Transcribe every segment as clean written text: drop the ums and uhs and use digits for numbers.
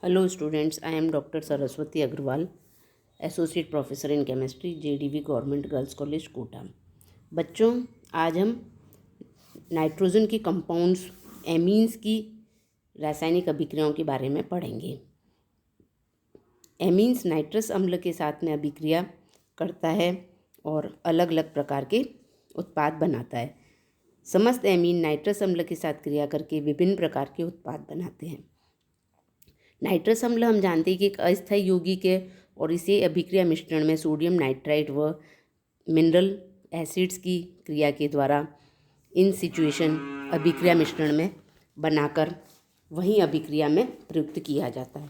Hello students, I am Dr. Saraswati Agrawal, Associate Professor in Chemistry, JDV Government Girls College, Kota. बच्चों, आज हम nitrogen की compounds amines की रासायनिक अभिक्रियाओं के बारे में पढ़ेंगे। एमीन्स नाइट्रस अम्ल के साथ में अभिक्रिया करता है और अलग अलग प्रकार के उत्पाद बनाता है। समस्त एमीन नाइट्रस अम्ल के साथ क्रिया करके विभिन्न प्रकार के उत्पाद बनाते हैं। नाइट्रस अम्ल हम जानते हैं कि एक अस्थायी यौगिक है और इसे अभिक्रिया मिश्रण में सोडियम नाइट्राइट व मिनरल एसिड्स की क्रिया के द्वारा इन सिचुएशन अभिक्रिया मिश्रण में बनाकर वहीं अभिक्रिया में प्रयुक्त किया जाता है।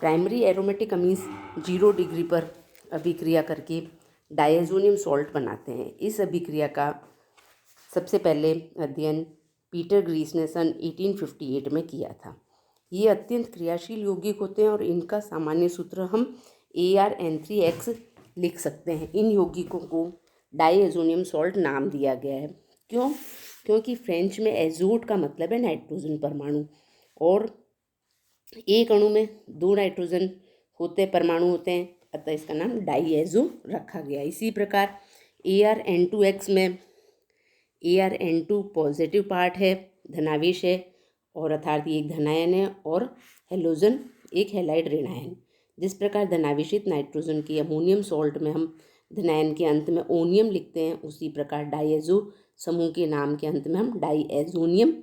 प्राइमरी एरोमेटिक अमीन्स 0 डिग्री पर अभिक्रिया करके डायज़ोनियम सॉल्ट बनाते हैं। इस अभिक्रिया का सबसे पहले अध्ययन पीटर ग्रीस ने सन 1858 में किया था। ये अत्यंत क्रियाशील यौगिक होते हैं और इनका सामान्य सूत्र हम ArN3X लिख सकते हैं। इन यौगिकों को डायज़ोनियम सॉल्ट नाम दिया गया है। क्योंकि फ्रेंच में एजोट का मतलब है नाइट्रोजन परमाणु और एक अणु में 2 नाइट्रोजन परमाणु होते हैं, अतः इसका नाम डाईएजो रखा गया। इसी प्रकार ArN2X में ArN2 पॉजिटिव पार्ट है, धनावेश है और अर्थात ये एक धनायन है और हेलोजन एक हैलाइड ऋणायन। जिस प्रकार धनावेशित नाइट्रोजन की अमोनियम सॉल्ट में हम धनायन के अंत में ओनियम लिखते हैं, उसी प्रकार डायएजो समूह के नाम के अंत में हम डाईएजोनियम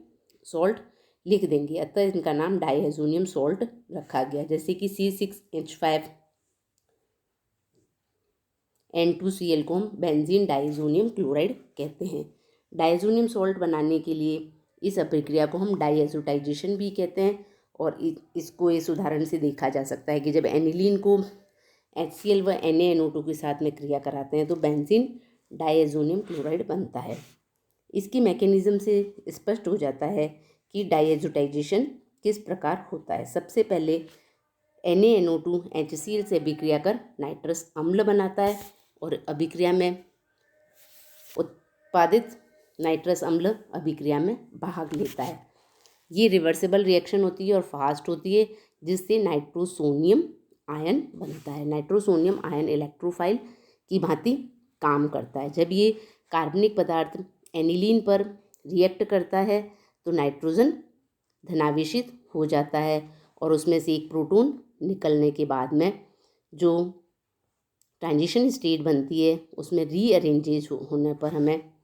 सॉल्ट लिख देंगे, अतः इनका नाम डायएजोनियम सॉल्ट रखा गया। जैसे कि C6H5N2Cl को हम बेंजीन डाइजोनियम क्लोराइड कहते हैं। डाइजोनियम सॉल्ट बनाने के लिए इस अभिक्रिया को हम डाइएजोटाइजेशन भी कहते हैं और इसको इस उदाहरण से देखा जा सकता है कि जब एनिलीन को HCl व NaNO2 के साथ में क्रिया कराते हैं तो बेंजीन डाइएजोनियम क्लोराइड बनता है। इसकी मैकेनिज्म से स्पष्ट हो जाता है कि डाइएजोटाइजेशन किस प्रकार होता है। सबसे पहले NaNO2 HCl से अभिक्रिया कर नाइट्रस अम्ल बनाता है और अभिक्रिया में उत्पादित नाइट्रस अम्ल अभिक्रिया में भाग लेता है। ये रिवर्सिबल रिएक्शन होती है और फास्ट होती है, जिससे नाइट्रोसोनियम आयन बनता है। नाइट्रोसोनियम आयन इलेक्ट्रोफाइल की भांति काम करता है। जब ये कार्बनिक पदार्थ एनिलीन पर रिएक्ट करता है तो नाइट्रोजन धनावेशित हो जाता है और उसमें से एक प्रोटॉन निकलने के बाद में जो ट्रांजिशन स्टेट बनती है उसमें रीअरेंजेज होने पर हमें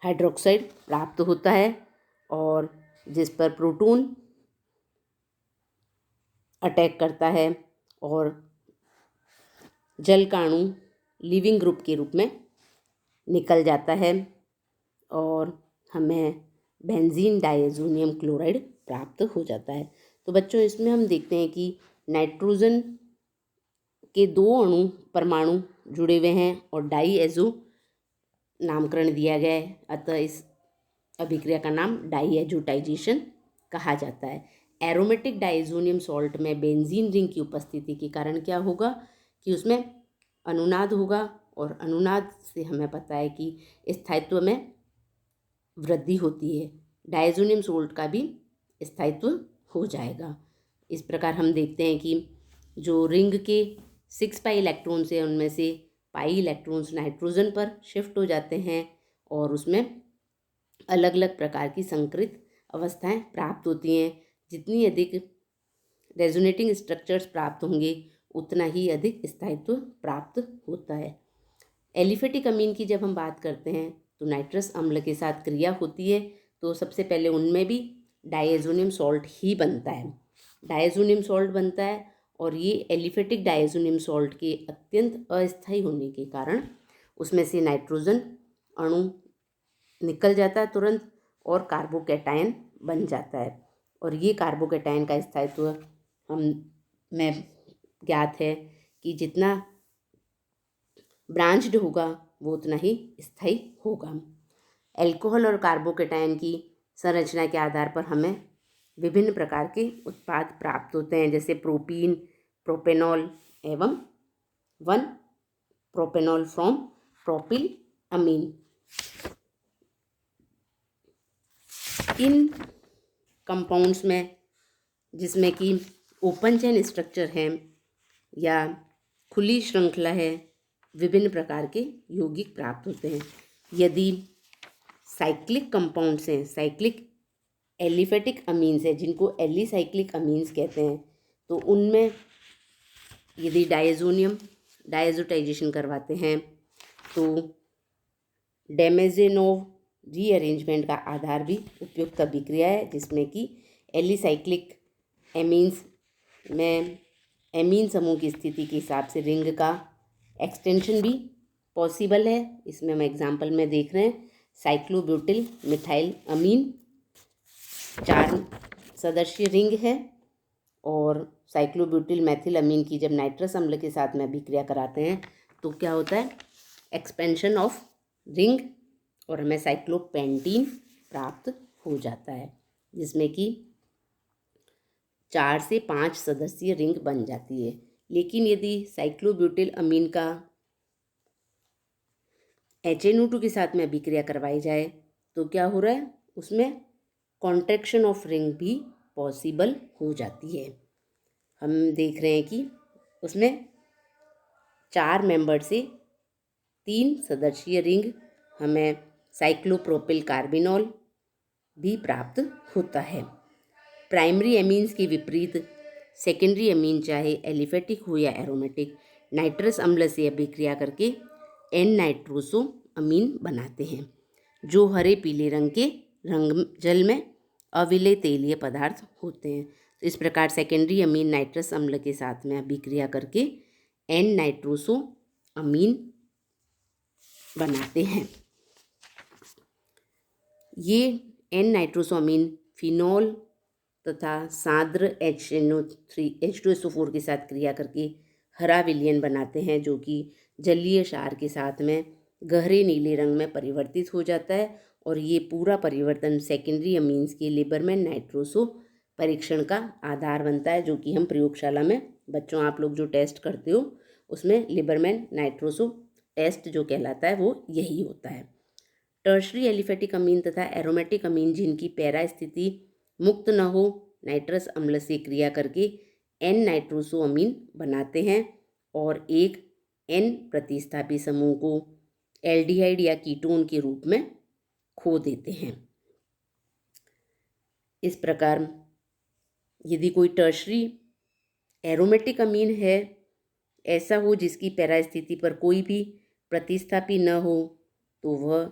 हाइड्रोक्साइड प्राप्त होता है और जिस पर प्रोटॉन अटैक करता है और जल का अणु लिविंग ग्रुप के रूप में निकल जाता है और हमें बेंजीन डाइएजोनियम क्लोराइड प्राप्त हो जाता है। तो बच्चों, इसमें हम देखते हैं कि नाइट्रोजन के 2 परमाणु जुड़े हुए हैं और डाईएजो नामकरण दिया गया है, अतः इस अभिक्रिया का नाम डाईएजोटाइजेशन कहा जाता है। एरोमेटिक डाइजोनियम सॉल्ट में बेंजीन रिंग की उपस्थिति के कारण क्या होगा कि उसमें अनुनाद होगा और अनुनाद से हमें पता है कि स्थायित्व में वृद्धि होती है। डाइजोनियम सॉल्ट का भी स्थायित्व हो जाएगा। इस प्रकार हम देखते हैं कि जो रिंग के 6 पाई इलेक्ट्रॉन्स हैं उनमें से पाई इलेक्ट्रॉन्स नाइट्रोजन पर शिफ्ट हो जाते हैं और उसमें अलग अलग प्रकार की संकरित अवस्थाएं प्राप्त होती हैं। जितनी अधिक रेजोनेटिंग स्ट्रक्चर्स प्राप्त होंगे उतना ही अधिक स्थायित्व प्राप्त होता है। एलिफेटिक अमीन की जब हम बात करते हैं तो नाइट्रस अम्ल के साथ क्रिया होती है तो सबसे पहले उनमें भी डाइएजोनियम सॉल्ट ही बनता है। डाइएजोनियम सॉल्ट बनता है और ये एलिफेटिक डाइएजोनियम सॉल्ट के अत्यंत अस्थायी होने के कारण उसमें से नाइट्रोजन अणु निकल जाता है तुरंत और कार्बोकैटायन बन जाता है और ये कार्बोकैटायन का स्थायित्व हमें ज्ञात है कि जितना ब्रांच्ड होगा वो उतना ही स्थायी होगा। एल्कोहल और कार्बोकैटायन की संरचना के आधार पर हमें विभिन्न प्रकार के उत्पाद प्राप्त होते हैं, जैसे प्रोपीन, प्रोपेनॉल एवं 1 प्रोपेनॉल फ्रॉम प्रोपिल अमीन। इन कंपाउंड्स में, जिसमें कि ओपन चेन स्ट्रक्चर है या खुली श्रृंखला है, विभिन्न प्रकार के यौगिक प्राप्त होते हैं। यदि साइक्लिक कंपाउंड्स हैं, साइक्लिक एलिफेटिक अमीन्स है, जिनको एलिसाइक्लिक अमीन्स कहते हैं, तो उनमें यदि डायजोटाइजेशन करवाते हैं तो डेमेजेनोव रीअरेंजमेंट का आधार भी उपयुक्त अभिक्रिया है, जिसमें कि एलिसाइक्लिक एमीन्स में एमीन समूह की स्थिति के हिसाब से रिंग का एक्सटेंशन भी पॉसिबल है। इसमें हम एग्जांपल में देख रहे हैं साइक्लोब्यूटिल मिथाइल अमीन 4 सदस्यीय रिंग है, और साइक्लोब्यूटिल मैथिल अमीन की जब नाइट्रस अम्ल के साथ में अभिक्रिया कराते हैं तो क्या होता है, एक्सपेंशन ऑफ रिंग, और हमें साइक्लोपेंटीन प्राप्त हो जाता है, जिसमें कि 4 से 5 सदस्यीय रिंग बन जाती है। लेकिन यदि साइक्लोब्यूटिल अमीन का HNO2 के साथ में अभिक्रिया करवाई जाए तो क्या हो रहा है, उसमें कॉन्ट्रैक्शन ऑफ रिंग भी पॉसिबल हो जाती है। हम देख रहे हैं कि उसमें 4 मेंबर से 3 सदस्यीय रिंग हमें साइक्लोप्रोपिल कार्बिनॉल भी प्राप्त होता है। प्राइमरी एमीन्स के विपरीत सेकेंडरी अमीन चाहे एलिफेटिक हो या एरोमेटिक, नाइट्रस अम्ल से अभिक्रिया करके एन नाइट्रोसो अमीन बनाते हैं, जो हरे पीले रंग के रंग जल में अविलेय तेलीय पदार्थ होते हैं। तो इस प्रकार सेकेंडरी अमीन नाइट्रस अम्ल के साथ में अभिक्रिया करके एन नाइट्रोसो अमीन बनाते हैं। ये एन नाइट्रोसो अमीन फिनॉल तथा सान्द्र H2SO4 के साथ क्रिया करके हरा विलयन बनाते हैं, जो कि जलीय क्षार के साथ में गहरे नीले रंग में परिवर्तित हो जाता है। और ये पूरा परिवर्तन सेकेंडरी अमीन्स के लिबरमैन नाइट्रोसो परीक्षण का आधार बनता है, जो कि हम प्रयोगशाला में बच्चों आप लोग जो टेस्ट करते हो उसमें लिबरमैन नाइट्रोसो टेस्ट जो कहलाता है वो यही होता है। टर्शरी एलिफेटिक अमीन तथा एरोमेटिक अमीन जिनकी पैरा स्थिति मुक्त न हो, नाइट्रस अम्ल से क्रिया करके एन नाइट्रोसो अमीन बनाते हैं और एक एन प्रतिस्थापी समूह को एल्डिहाइड या कीटोन के रूप में खो देते हैं। इस प्रकार यदि कोई टर्शरी एरोमेटिक अमीन है, ऐसा हो जिसकी पैरा स्थिति पर कोई भी प्रतिस्थापी न हो, तो वह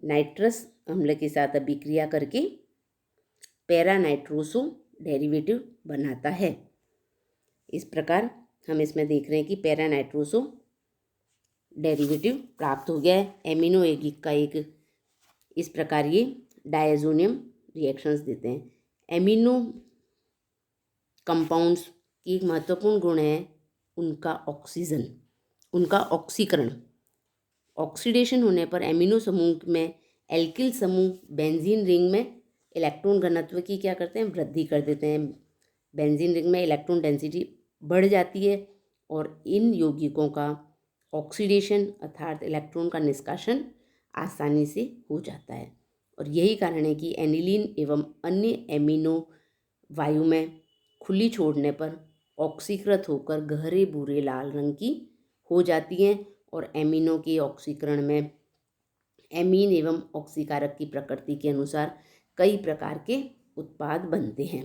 नाइट्रस अम्ल के साथ अभिक्रिया करके पैरा नाइट्रोसो डेरिवेटिव बनाता है। इस प्रकार हम इसमें देख रहे हैं कि पैरा नाइट्रोसो डेरिवेटिव प्राप्त हो गया है एमिनो यौगिक का एक। इस प्रकार ये डायजोनियम रिएक्शंस देते हैं। एमिनो कंपाउंड्स की एक महत्वपूर्ण गुण है उनका ऑक्सीजन, उनका ऑक्सीकरण। ऑक्सीडेशन होने पर एमिनो समूह में एल्किल समूह बेंजीन रिंग में इलेक्ट्रॉन घनत्व की क्या करते हैं, वृद्धि कर देते हैं। बेंजीन रिंग में इलेक्ट्रॉन डेंसिटी बढ़ जाती है और इन यौगिकों का ऑक्सीडेशन अर्थात इलेक्ट्रॉन का निष्कासन आसानी से हो जाता है। और यही कारण है कि एनिलीन एवं अन्य एमिनो वायु में खुली छोड़ने पर ऑक्सीकृत होकर गहरे भूरे लाल रंग की हो जाती हैं और एमिनो के ऑक्सीकरण में एमीन एवं ऑक्सीकारक की प्रकृति के अनुसार कई प्रकार के उत्पाद बनते हैं।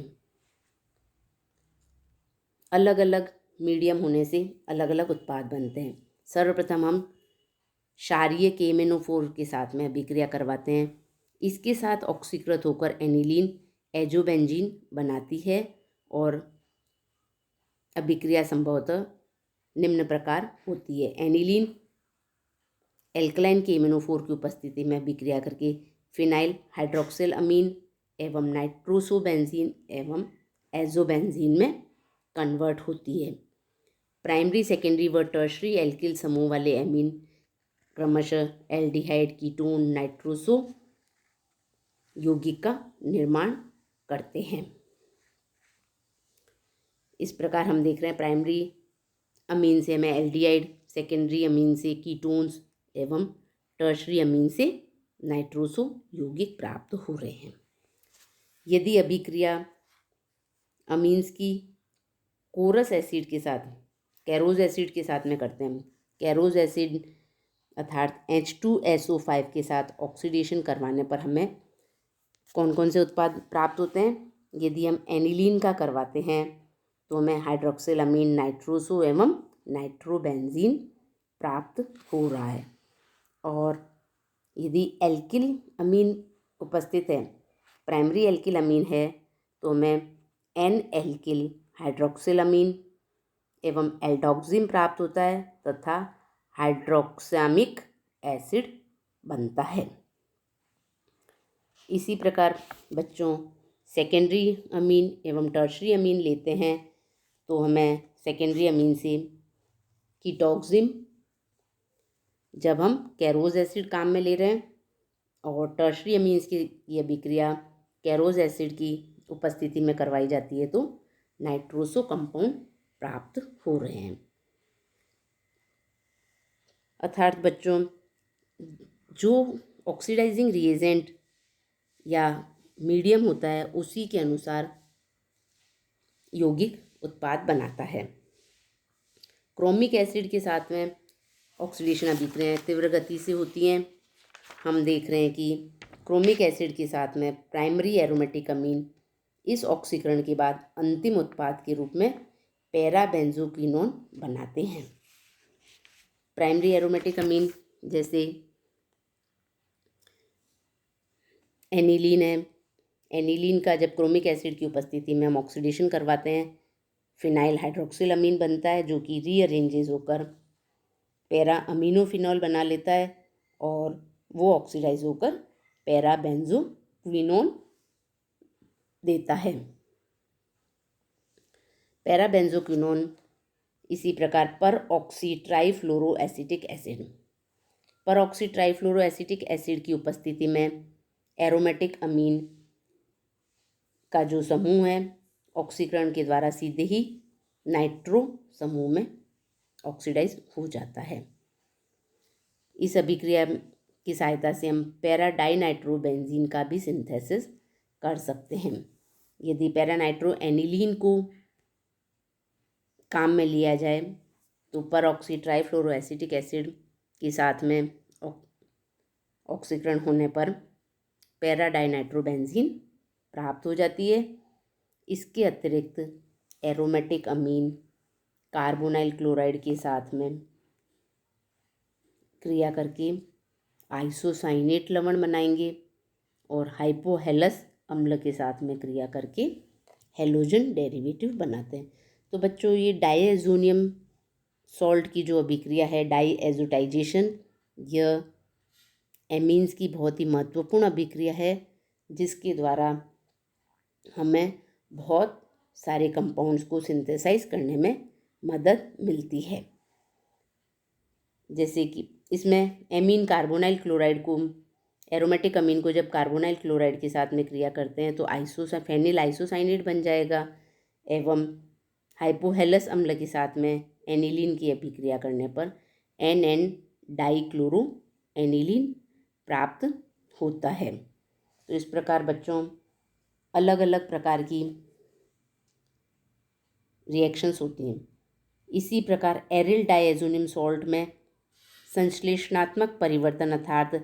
अलग अलग मीडियम होने से अलग अलग उत्पाद बनते हैं। सर्वप्रथम हम क्षारीय KMnO4 के साथ में अभिक्रिया करवाते हैं। इसके साथ ऑक्सीकृत होकर एनिलीन एजोबेंजीन बनाती है और अभिक्रिया संभवतः निम्न प्रकार होती है। एनिलीन एल्कलाइन KMnO4 की उपस्थिति में अभिक्रिया करके फिनाइल हाइड्रोक्सिल अमीन एवं नाइट्रोसोबेंजीन एवं एजोबेंजीन में कन्वर्ट होती है। प्राइमरी, सेकेंडरी व टर्शरी एल्किल समूह वाले एमीन क्रमशः एल्डिहाइड, कीटोन, नाइट्रोसो यौगिक का निर्माण करते हैं। इस प्रकार हम देख रहे हैं प्राइमरी अमीन से हमें एल्डिहाइड, सेकेंडरी अमीन से कीटोन्स एवं टर्शरी अमीन से नाइट्रोसो यौगिक प्राप्त हो रहे हैं। यदि अभिक्रिया अमीन्स की कोरस एसिड के साथ, कैरोज एसिड के साथ में करते हैं, कैरोज एसिड अर्थात H2SO5 के साथ ऑक्सीडेशन करवाने पर हमें कौन कौन से उत्पाद प्राप्त होते हैं? यदि हम एनिलीन का करवाते हैं तो हमें हाइड्रोक्सिल अमीन नाइट्रोसो एवं नाइट्रोबेंजीन प्राप्त हो रहा है। और यदि एल्किल अमीन उपस्थित है, प्राइमरी एल्किल अमीन है, तो हमें एन एल्किल हाइड्रोक्सिल अमीन एवं एल्डोक्सिन प्राप्त होता है तथा हाइड्रोक्सामिक एसिड बनता है। इसी प्रकार बच्चों सेकेंडरी अमीन एवं टर्शरी अमीन लेते हैं तो हमें सेकेंडरी अमीन से कीटोक्सिम, जब हम कैरोज एसिड काम में ले रहे हैं, और टर्शरी अमीन्स की ये अभिक्रिया कैरोज एसिड की उपस्थिति में करवाई जाती है तो नाइट्रोसो कंपाउंड प्राप्त हो रहे हैं। अर्थात बच्चों जो ऑक्सीडाइजिंग रिएजेंट या मीडियम होता है उसी के अनुसार यौगिक उत्पाद बनाता है। क्रोमिक एसिड के साथ में ऑक्सीडेशन अभिक्रियाएं तीव्र गति से होती हैं। हम देख रहे हैं कि क्रोमिक एसिड के साथ में प्राइमरी एरोमेटिक अमीन इस ऑक्सीकरण के बाद अंतिम उत्पाद के रूप में पैराबेंजोक्विनोन बनाते हैं। प्राइमरी एरोमेटिक अमीन जैसे एनिलीन है, एनिलीन का जब क्रोमिक एसिड की उपस्थिति में हम ऑक्सीडेशन करवाते हैं फिनाइल हाइड्रोक्सिल अमीन बनता है, जो कि रीअरेंजेज होकर पैरा अमीनोफिनॉल बना लेता है और वो ऑक्सीडाइज होकर पैराबेंजोक्विनोन देता है। पैराबेंजोक्विनोन इसी प्रकार पर ऑक्सी ट्राइफ्लोरो एसिटिक एसिड, पर ऑक्सी ट्राइफ्लोरो एसिटिक एसिड की उपस्थिति में एरोमेटिक अमीन का जो समूह है ऑक्सीकरण के द्वारा सीधे ही नाइट्रो समूह में ऑक्सीडाइज हो जाता है। इस अभिक्रिया की सहायता से हम पैराडाइनाइट्रोबेंजीन का भी सिंथेसिस कर सकते हैं। यदि पैरानाइट्रो एनिलीन को काम में लिया जाए तो पर ऑक्सी ट्राइफ्लोरो एसिटिक एसिड के साथ में ऑक्सीकरण होने पर पैराडाइनाइट्रोबेंजीन प्राप्त हो जाती है। इसके अतिरिक्त एरोमेटिक अमीन कार्बोनाइल क्लोराइड के साथ में क्रिया करके आइसोसाइनेट लवण बनाएंगे और हाइपोहेलस अम्ल के साथ में क्रिया करके हेलोजन डेरिवेटिव बनाते हैं। तो बच्चों ये डायएजोनियम सॉल्ट की जो अभिक्रिया है डाईएजोटाइजेशन, यह एमीन्स की बहुत ही महत्वपूर्ण अभिक्रिया है जिसके द्वारा हमें बहुत सारे कंपाउंड्स को सिंथेसाइज करने में मदद मिलती है। जैसे कि इसमें एमीन कार्बोनाइल क्लोराइड को, एरोमेटिक अमीन को जब कार्बोनाइल क्लोराइड के साथ में क्रिया करते हैं तो फेनिल आइसोसाइनेट बन जाएगा एवं हाइपोहेलस अम्ल के साथ में एनिलीन की अभिक्रिया करने पर NN डाइक्लोरो एनिलीन प्राप्त होता है। तो इस प्रकार बच्चों अलग अलग प्रकार की रिएक्शंस होती हैं। इसी प्रकार एरिल डायएजोनियम सॉल्ट में संश्लेषणात्मक परिवर्तन अर्थात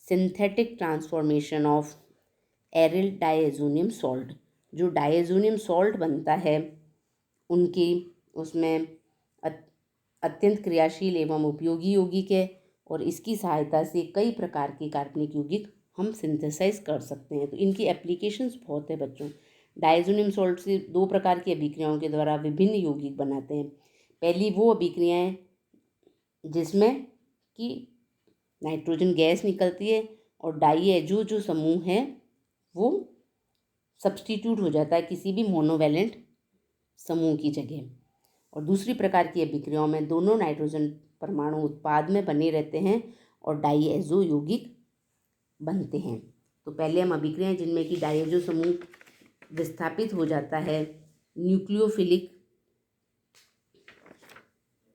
synthetic transformation of aryl diazonium salt, जो डायएजोनियम सॉल्ट बनता है उनकी उसमें अत्यंत क्रियाशील एवं उपयोगी यौगिक है और इसकी सहायता से कई प्रकार के कार्बनिक यौगिक हम सिंथेसाइज कर सकते हैं। तो इनकी एप्लीकेशंस बहुत है बच्चों। डायएजोनियम सॉल्ट से दो प्रकार की अभिक्रियाओं के द्वारा विभिन्न यौगिक बनाते हैं। पहली वो अभिक्रियाएं जिसमें कि नाइट्रोजन गैस निकलती है और डाईएजो जो समूह है वो सब्स्टिट्यूट हो जाता है किसी भी मोनोवैलेंट समूह की जगह। और दूसरी प्रकार की अभिक्रियाओं में दोनों नाइट्रोजन परमाणु उत्पाद में बने रहते हैं और डाईएजो यौगिक बनते हैं। तो पहले हम अभिक्रियाएं जिनमें कि डाईएजो समूह विस्थापित हो जाता है, न्यूक्लियोफिलिक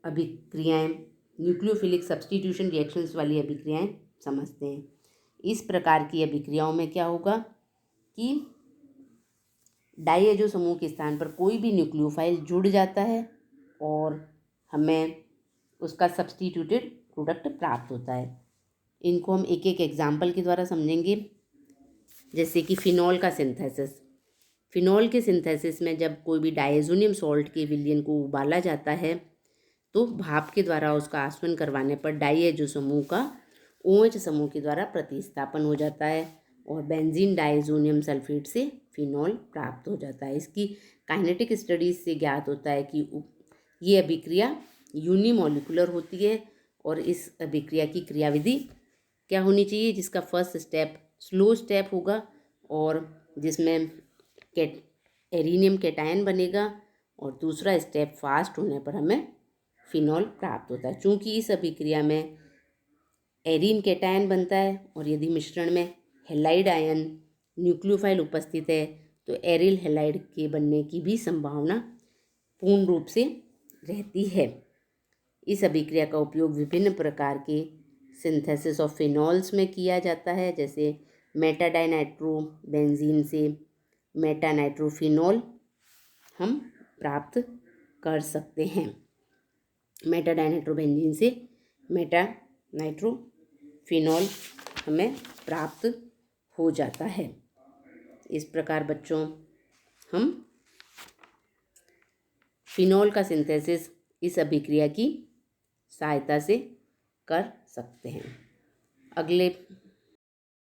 अभिक्रियाएं, न्यूक्लियोफिलिक सब्स्टिट्यूशन रिएक्शंस वाली अभिक्रियाएं समझते हैं। इस प्रकार की अभिक्रियाओं में क्या होगा कि डाईएजो समूह के स्थान पर कोई भी न्यूक्लियोफाइल जुड़ जाता है और हमें उसका सब्स्टिट्यूटेड प्रोडक्ट प्राप्त होता है। इनको हम एक एक एग्जाम्पल के द्वारा समझेंगे। जैसे कि फिनॉल का सिंथेसिस। फिनॉल के सिंथेसिस में जब कोई भी डायज़ोनियम सॉल्ट के विलयन को उबाला जाता है तो भाप के द्वारा उसका आसवन करवाने पर डाईएजो समूह का OH समूह के द्वारा प्रतिस्थापन हो जाता है और बेंजीन डायज़ोनियम सल्फेट से फिनॉल प्राप्त हो जाता है। इसकी काइनेटिक स्टडीज से ज्ञात होता है कि ये अभिक्रिया यूनिमोलिकुलर होती है और इस अभिक्रिया की क्रियाविधि क्या होनी चाहिए, जिसका फर्स्ट स्टेप स्लो स्टेप होगा और जिसमें एरीनियम कैटायन बनेगा और दूसरा स्टेप फास्ट होने पर हमें फिनॉल प्राप्त होता है। चूँकि इस अभिक्रिया में एरीन कैटायन बनता है और यदि मिश्रण में हेलाइड आयन न्यूक्लियोफाइल उपस्थित है तो एरिल हेलाइड के बनने की भी संभावना पूर्ण रूप से रहती है। इस अभिक्रिया का उपयोग विभिन्न प्रकार के सिंथेसिस ऑफ फिनॉल्स में किया जाता है। जैसे मेटाडाइनाइट्रोबेंजीन से मेटानाइट्रोफिनॉल हम प्राप्त कर सकते हैं। मेटाडाइनाइट्रोबेंजीन से मेटानाइट्रोफिनॉल हमें प्राप्त हो जाता है। इस प्रकार बच्चों हम फिनॉल का सिंथेसिस इस अभिक्रिया की सहायता से कर सकते हैं। अगले